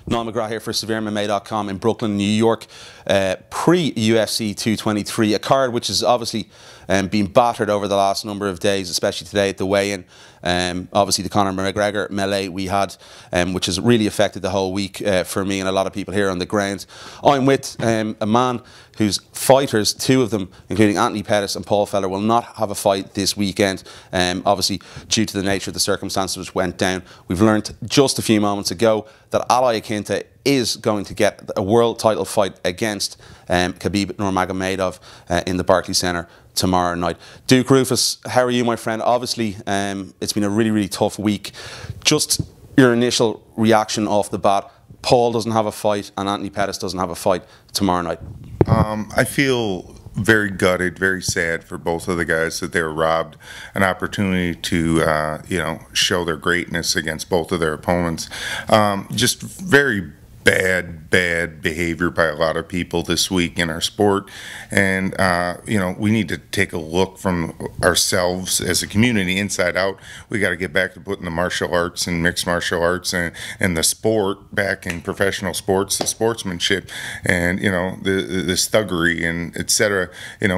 Noel McGregor here for SevereMMA.com in Brooklyn, New York, pre-UFC 223, a card which has obviously been battered over the last number of days, especially today at the weigh-in. Obviously the Conor McGregor melee we had, which has really affected the whole week for me and a lot of people here on the ground. I'm with a man whose fighters, two of them, including Anthony Pettis and Paul Felder, will not have a fight this weekend, obviously due to the nature of the circumstances which went down. We've learned just a few moments ago that Ali Akinta is going to get a world title fight against Khabib Nurmagomedov in the Barclays Centre tomorrow night. Duke Roufus, how are you, my friend? Obviously, it's been a really, really tough week. Just your initial reaction off the bat. Paul doesn't have a fight and Anthony Pettis doesn't have a fight tomorrow night. I feel very gutted, very sad for both of the guys that they were robbed an opportunity to, show their greatness against both of their opponents. Just very bad behavior by a lot of people this week in our sport, and we need to take a look from ourselves as a community inside out. We got to get back to putting the martial arts and mixed martial arts and the sport back in professional sports, the sportsmanship, and this thuggery and etc.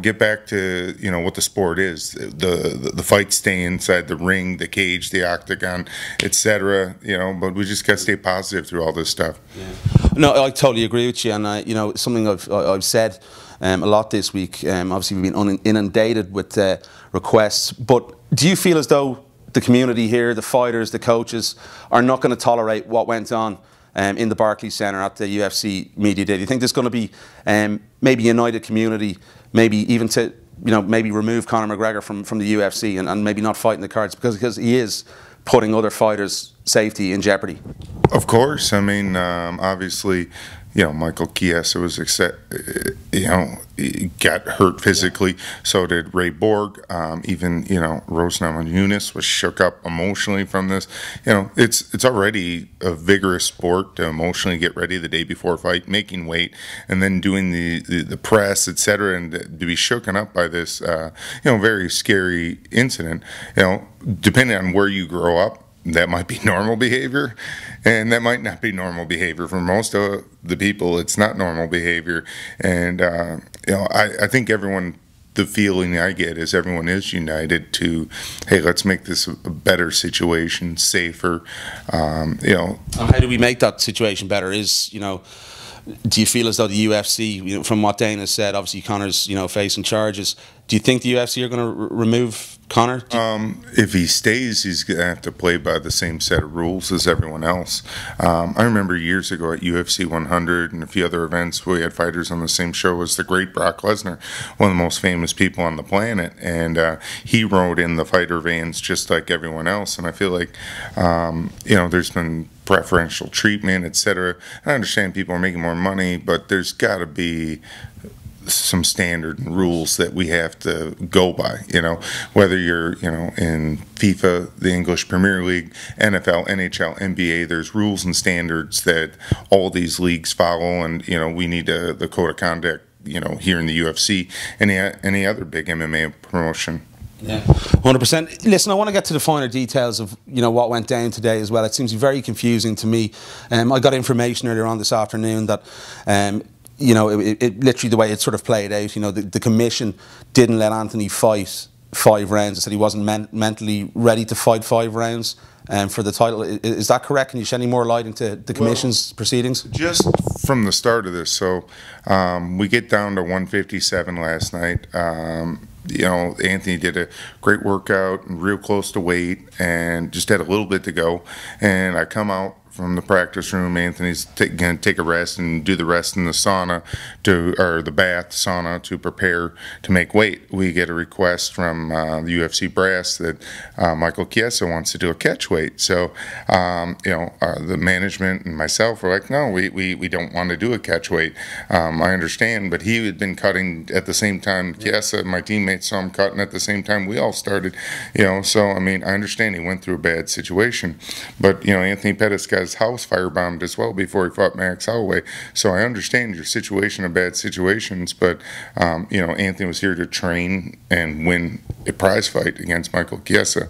Get back to what the sport is, the fight, stay inside the ring, the cage, the octagon, etc. But we just got to stay positive through all this stuff. Yeah. No, I totally agree with you, and something I've said a lot this week. Obviously, we've been inundated with requests. But do you feel as though the community here, the fighters, the coaches, are not going to tolerate what went on in the Barclays Centre at the UFC Media Day? Do you think there's going to be maybe a united community, maybe even to maybe remove Conor McGregor from the UFC and maybe not fight in the cards because he is putting other fighters' safety in jeopardy? Of course. I mean, obviously, Michael Chiesa was, he got hurt physically. So did Ray Borg. Even, Rose Namajunas was shook up emotionally from this. It's already a vigorous sport to emotionally get ready the day before a fight, making weight, and then doing the press, etc., and to be shooken up by this, very scary incident. Depending on where you grow up, that might be normal behavior, and that might not be normal behavior for most of the people. It's not normal behavior, and I think the feeling I get is everyone is united to, hey, let's make this a better situation, safer. How do we make that situation better? Do you feel as though the UFC, from what Dana said, obviously Conor's facing charges, do you think the UFC are going to remove Conor? If he stays, he's going to have to play by the same set of rules as everyone else. I remember years ago at UFC 100 and a few other events where we had fighters on the same show as the great Brock Lesnar, one of the most famous people on the planet, and he rode in the fighter vans just like everyone else. And I feel like, there's been preferential treatment, etc. I understand people are making more money, but there's got to be some standard rules that we have to go by. Whether you're in FIFA, the English Premier League, NFL, NHL, NBA, there's rules and standards that all these leagues follow, and we need the code of conduct here in the UFC and any other big MMA promotion. Yeah, 100%. Listen, I want to get to the finer details of what went down today as well. It seems very confusing to me. I got information earlier on this afternoon that it literally the way it sort of played out. The commission didn't let Anthony fight 5 rounds. It said he wasn't mentally ready to fight 5 rounds for the title. Is that correct? Can you shed any more light into the commission's proceedings? Just from the start of this, so we get down to 157 last night. Anthony did a great workout and real close to weight and just had a little bit to go. And I come out from the practice room. Anthony's going to take a rest and do the rest in the sauna or the bath sauna to prepare to make weight. We get a request from the UFC brass that Michael Chiesa wants to do a catch weight. So, the management and myself were like, no, we don't want to do a catch weight. I understand, but he had been cutting at the same time. Chiesa, my teammates saw him cutting at the same time we all started. So I mean, I understand he went through a bad situation, but Anthony Pettis got got his house firebombed as well before he fought Max Holloway. So I understand your situation of bad situations, but Anthony was here to train and win a prize fight against Michael Chiesa.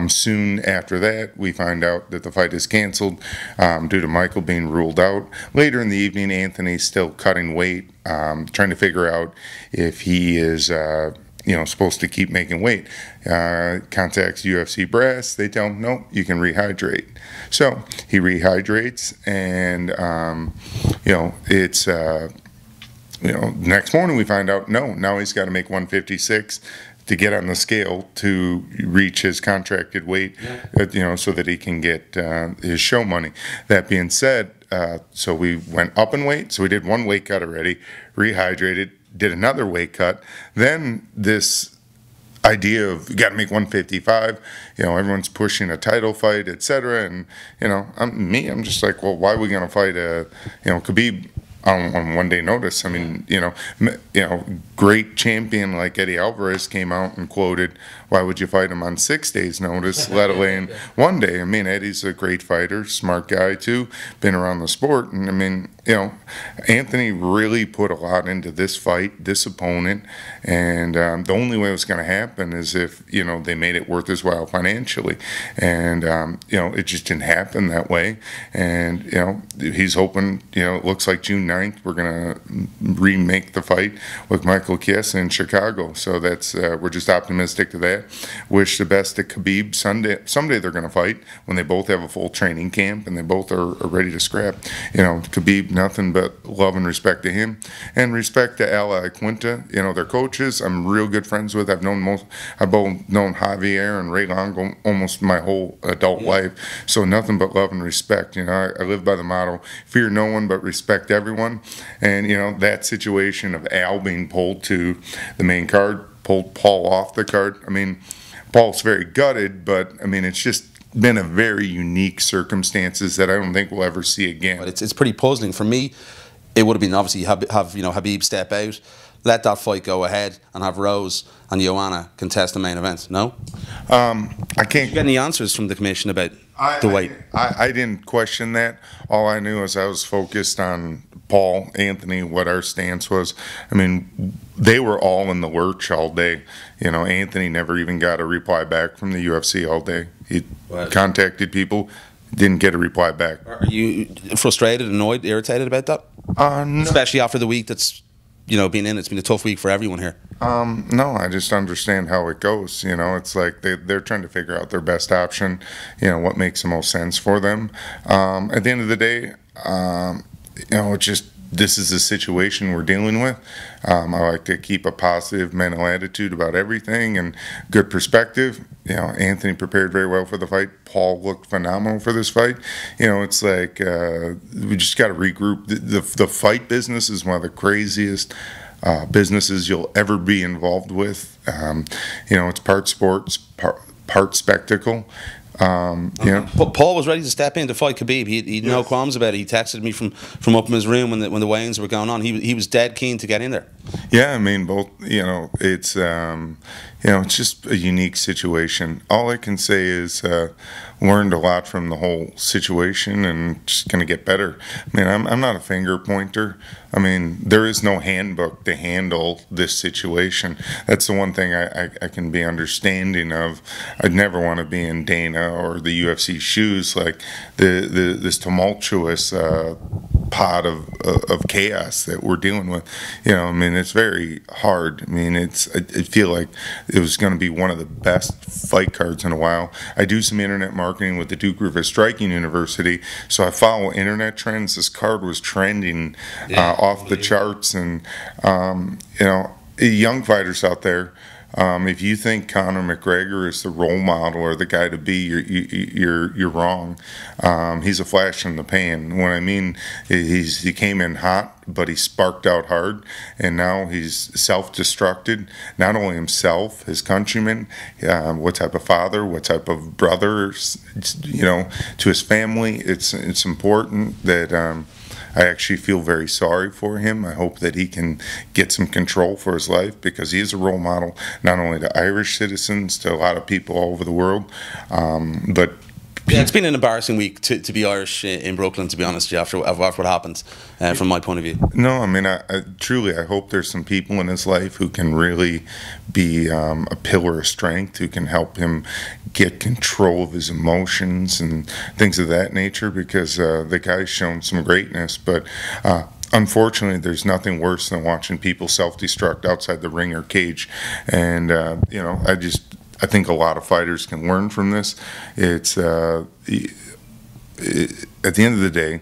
Soon after that, we find out that the fight is canceled due to Michael being ruled out. Later in the evening, Anthony's still cutting weight, trying to figure out if he is supposed to keep making weight. Contacts UFC brass. They tell him, no, you can rehydrate. So he rehydrates, and it's next morning we find out, no, now he's got to make 156 to get on the scale to reach his contracted weight, so that he can get his show money. That being said, so we went up in weight. So we did one weight cut already, rehydrated, did another weight cut. Then this idea of you got to make 155, everyone's pushing a title fight, etc. And I'm just like, well, why are we going to fight Khabib on 1 day notice? I mean, great champion like Eddie Alvarez came out and quoted, why would you fight him on 6 days notice, let alone 1 day? I mean, Eddie's a great fighter, smart guy too, been around the sport. And I mean, Anthony really put a lot into this fight, this opponent. And the only way it was going to happen is if, they made it worth his while financially. And, it just didn't happen that way. And, he's hoping, it looks like June 9th, we're going to remake the fight with Michael Chiesa in Chicago. So that's, we're just optimistic to that. Wish the best to Khabib. Someday they're going to fight when they both have a full training camp and they both are ready to scrap. Khabib, nothing but love and respect to him, and respect to Ally Quinta. Their coaches, I'm real good friends with. I've both known Javier and Ray Longo almost my whole adult life. So nothing but love and respect. I live by the motto: fear no one but respect everyone. And that situation of Al being pulled to the main card pulled Paul off the card. I mean, Paul's very gutted, but I mean, it's just been a very unique circumstances that I don't think we'll ever see again. But it's pretty puzzling for me. It would have been obviously have Khabib step out, let that fight go ahead, and have Rose and Joanna contest the main event. No, I can't Did you get any answers from the commission about the weight. I didn't question that. All I knew is I was focused on Paul, Anthony, what our stance was. I mean, they were all in the lurch all day. Anthony never even got a reply back from the UFC all day. He contacted people, didn't get a reply back. Are you frustrated, annoyed, irritated about that? No. Especially after the week that's been in. It's been a tough week for everyone here. No, I just understand how it goes. It's like they're trying to figure out their best option, what makes the most sense for them. At the end of the day, it's just, this is the situation we're dealing with. I like to keep a positive mental attitude about everything and good perspective. Anthony prepared very well for the fight. Paul looked phenomenal for this fight. It's like we just got to regroup. The fight business is one of the craziest businesses you'll ever be involved with. It's part sports, part spectacle. Paul was ready to step in to fight Khabib. He had no qualms about it. He texted me from up in his room when the weigh-ins were going on. He was dead keen to get in there. Yeah, I mean, both. It's it's just a unique situation. All I can say is learned a lot from the whole situation and just gonna get better. I mean, I'm not a finger pointer. I mean, there is no handbook to handle this situation. That's the one thing I can be understanding of. I'd never want to be in Dana or the UFC shoes, like this tumultuous pot of chaos that we're dealing with. I mean, it's very hard. I mean, I feel like it was going to be one of the best fight cards in a while. I do some internet marketing with the Duke Roufus Striking University, so I follow internet trends. This card was trending off the charts, and young fighters out there, if you think Conor McGregor is the role model or the guy to be, you're wrong. He's a flash in the pan. What I mean, he came in hot, but he sparked out hard, and now he's self-destructed. Not only himself, his countrymen, what type of father, what type of brother, to his family. It's important that. I actually feel very sorry for him. I hope that he can get some control for his life, because he is a role model not only to Irish citizens, to a lot of people all over the world, but Yeah, it's been an embarrassing week to be Irish in Brooklyn, to be honest, after what happened, from my point of view. No, I mean, I truly, I hope there's some people in his life who can really be a pillar of strength, who can help him get control of his emotions and things of that nature, because the guy's shown some greatness, but unfortunately, there's nothing worse than watching people self-destruct outside the ring or cage. And, you know, I think a lot of fighters can learn from this. It's at the end of the day,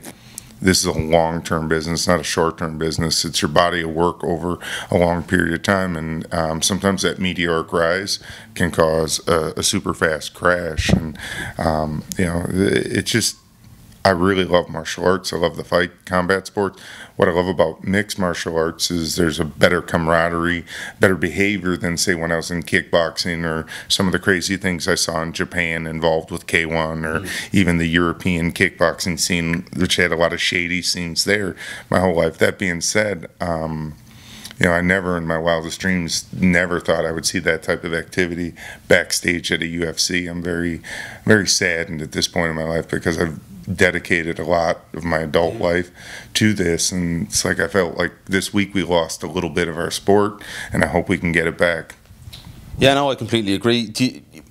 this is a long-term business, not a short-term business. It's your body of work over a long period of time, and sometimes that meteoric rise can cause a super fast crash. And you know, it's just, I really love martial arts. I love the fight combat sport. What I love about mixed martial arts is there's a better camaraderie, better behavior than, say, when I was in kickboxing or some of the crazy things I saw in Japan involved with K1, or even the European kickboxing scene, which had a lot of shady scenes there my whole life. That being said, you know, I never in my wildest dreams never thought I would see that type of activity backstage at a UFC. I'm very, very saddened at this point in my life, because I've dedicated a lot of my adult life to this, and it's like I felt like this week we lost a little bit of our sport, and I hope we can get it back. Yeah, no, I completely agree.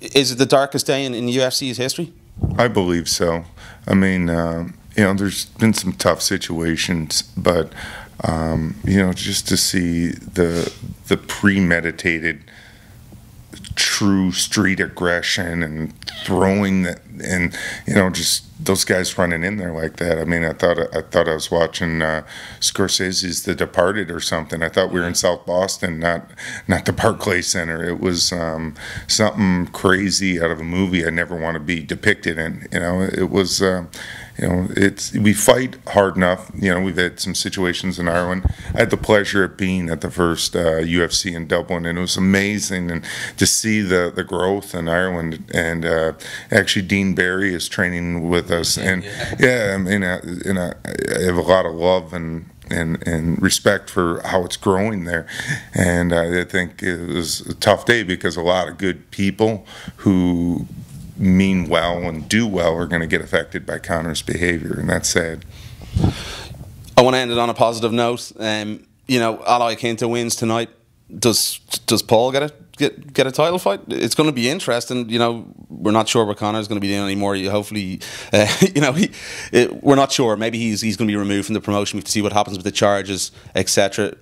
Is it the darkest day in UFC's history? I believe so. I mean, you know, there's been some tough situations, but you know, just to see the premeditated, true street aggression and throwing that, and you know, just those guys running in there like that. I mean, I thought I was watching Scorsese's The Departed or something. I thought we were in South Boston, not the Barclays Center. It was something crazy out of a movie I never want to be depicted in. You know, it was. You know, we fight hard enough. You know, we've had some situations in Ireland. I had the pleasure of being at the first UFC in Dublin, and it was amazing, and to see the growth in Ireland. And actually, Dean Barry is training with us, and yeah, I mean, and I have a lot of love and respect for how it's growing there. And I think it was a tough day, because a lot of good people who mean well and do well are going to get affected by Conor's behavior, and that's sad. I want to end it on a positive note. You know, Ally Quinta wins tonight. Does Paul get a title fight? It's going to be interesting. You know, we're not sure what Conor's going to be doing anymore. Hopefully, you know, we're not sure. Maybe he's going to be removed from the promotion. We have to see what happens with the charges, etc.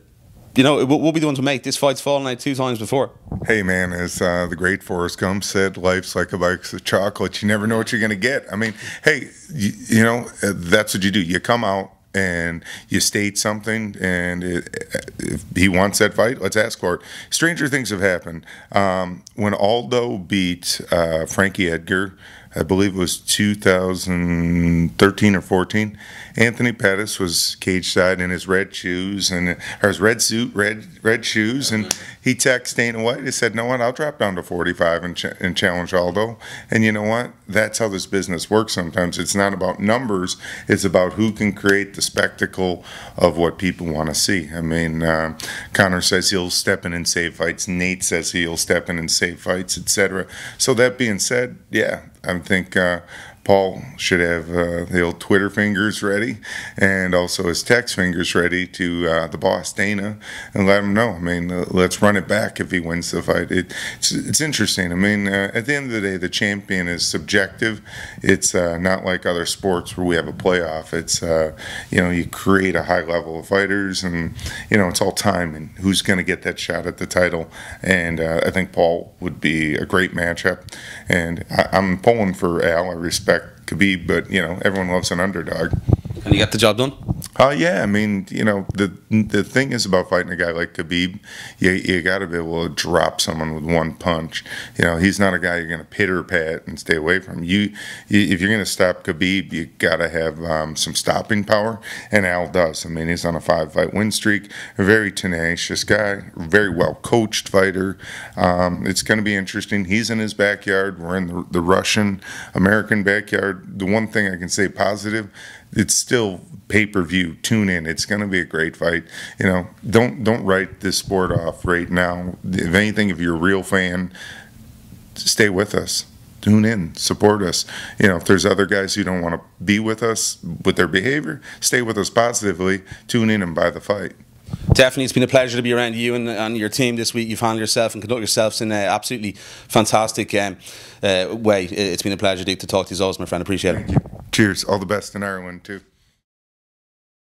You know, we'll be the ones to make this fight's fallen out 2 times before. Hey man, as the great Forrest Gump said, life's like a box of chocolate. You never know what you're going to get. I mean, hey, you know, that's what you do. You come out and you state something, and if he wants that fight, let's ask for it. Stranger things have happened. When Aldo beat Frankie Edgar, I believe it was 2013 or 14, Anthony Pettis was cage side in his red shoes, or his red suit, red shoes, and he texted Dana White. He said, "No what? I'll drop down to 45 and challenge Aldo." And you know what? That's how this business works. Sometimes it's not about numbers; it's about who can create the spectacle of what people want to see. I mean, Conor says he'll step in and save fights. Nate says he'll step in and save fights, etc. So that being said, yeah, I think Paul should have the old Twitter fingers ready, and also his text fingers ready to the boss Dana, and let him know. I mean, let's run it back if he wins the fight. It's interesting. I mean, at the end of the day, the champion is subjective. It's not like other sports where we have a playoff. It's you know, you create a high level of fighters, and you know, it's all time and who's going to get that shot at the title. And I think Paul would be a great matchup, and I'm pulling for Al. I respect Khabib, but you know, everyone loves an underdog. Can you get the job done? Yeah, I mean, you know, the thing is about fighting a guy like Khabib, you got to be able to drop someone with one punch. You know, he's not a guy you're going to pitter pat and stay away from. If you're going to stop Khabib, you got to have some stopping power, and Al does. I mean, he's on a 5-fight win streak. A very tenacious guy, very well coached fighter. It's going to be interesting. He's in his backyard. We're in the Russian American backyard. The one thing I can say positive, it's still pay-per-view. Tune in. It's going to be a great fight. You know, don't write this sport off right now. If anything, if you're a real fan, stay with us. tune in, support us. You know, if there's other guys who don't want to be with us with their behavior, stay with us positively, tune in and buy the fight. Definitely, it's been a pleasure to be around you and your team this week. You've handled yourself and conducted yourselves in an absolutely fantastic way. It's been a pleasure to talk to you as always, my friend. Appreciate it. Thank you. Cheers. All the best in Ireland too.